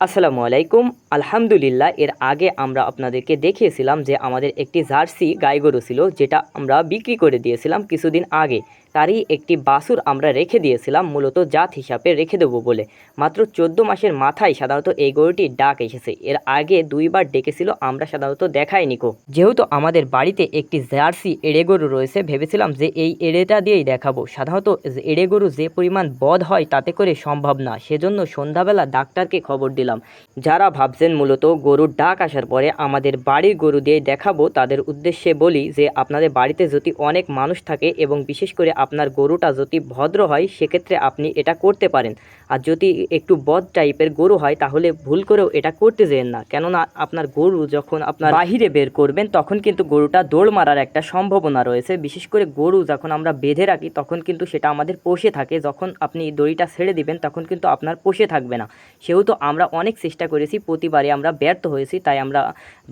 আসসালামু আলাইকুম। আলহামদুলিল্লাহ, এর আগে আমরা আপনাদেরকে দেখিয়েছিলাম যে আমাদের একটি জার্সি গাই গরু ছিল, যেটা আমরা বিক্রি করে দিয়েছিলাম কিছুদিন আগে। তারই একটি বাছুর আমরা রেখে দিয়েছিলাম মূলত জাত হিসাবে রেখে দেবো বলে। মাত্র 14 মাসের মাথায় সাধারণত এই গরুটির ডাক এসেছে। এর আগে 2বার ডেকেছিল, আমরা সাধারণত দেখাইনি কো। যেহেতু আমাদের বাড়িতে একটি জার্সি এড়ে গরু রয়েছে, ভেবেছিলাম যে এই এড়েটা দিয়েই দেখাবো। সাধারণত এড়ে গরু যে পরিমাণ বধ হয় তাতে করে সম্ভব না, সেজন্য সন্ধ্যাবেলা ডাক্তারকে খবর দিলাম। যারা ভাবছেন মূলত গরুর ডাক আসার পরে আমাদের বাড়ির গরু দিয়ে দেখাবো, তাদের উদ্দেশ্যে বলি যে আপনাদের বাড়িতে যদি অনেক মানুষ থাকে এবং বিশেষ করে আপনার গরুটা যদি ভদ্র হয়, সেক্ষেত্রে আপনি এটা করতে পারেন। আর যদি একটু বদ টাইপের গরু হয় তাহলে ভুল করেও এটা করতে যেন না, কেননা আপনার গরু যখন আপনার বাহিরে বের করবেন তখন কিন্তু গরুটা দৌড় মারার একটা সম্ভাবনা রয়েছে। বিশেষ করে গরু যখন আমরা বেঁধে রাখি তখন কিন্তু সেটা আমাদের পোষে থাকে, যখন আপনি দড়িটা ছেড়ে দিবেন তখন কিন্তু আপনার পোষে থাকবে না। সেহেতু আমরা অনেক চেষ্টা করেছি, প্রতিবারে আমরা ব্যর্থ হয়েছি, তাই আমরা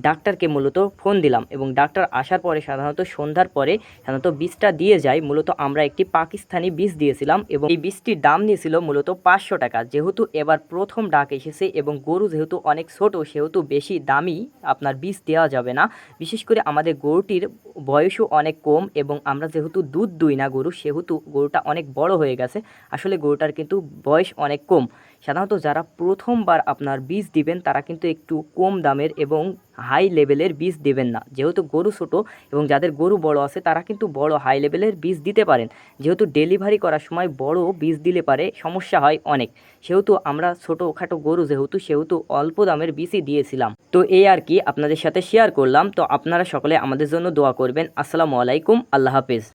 ডাক্তারকে মূলত ফোন দিলাম এবং ডাক্তার আসার পরে সাধারণত সন্ধ্যার পরে সাধারণত বীজটা দিয়ে যায়। মূলত আমরা একটি পাকিস্তানি বীজ দিয়েছিলাম এবং এই বীজটির দাম নিয়েছিল মূলত 500 টাকা। যেহেতু এবার প্রথম ডাক এসেছে এবং গরু যেহেতু অনেক ছোট, সেহেতু বেশি দামি আপনার বীজ দেওয়া যাবে না। বিশেষ করে আমাদের গরুটির বয়সও অনেক কম এবং আমরা যেহেতু দুধ দুই না গরু, সেহেতু গরুটা অনেক বড় হয়ে গেছে। আসলে গরুটার কিন্তু বয়স অনেক কম। সাধারণত যারা প্রথমবার আপনার বীজ দিবেন তারা কিন্তু একটু কম দামের এবং হাই লেভেলের বীজ দেবেন না, যেহেতু গরু ছোট। এবং যাদের গরু বড় আছে তারা কিন্তু বড় হাই লেভেলের বীজ দিতে পারেন, যেহেতু ডেলিভারি করার সময় বড় বীজ দিলে পারে সমস্যা হয় অনেক। সেহেতু আমরা ছোটোখাটো গরু সেহেতু অল্প দামের বীজই দিয়েছিলাম। তো এই আর কি আপনাদের সাথে শেয়ার করলাম। তো আপনারা সকলে আমাদের জন্য দোয়া করবেন। আসসালামু আলাইকুম, আল্লাহ হাফেজ।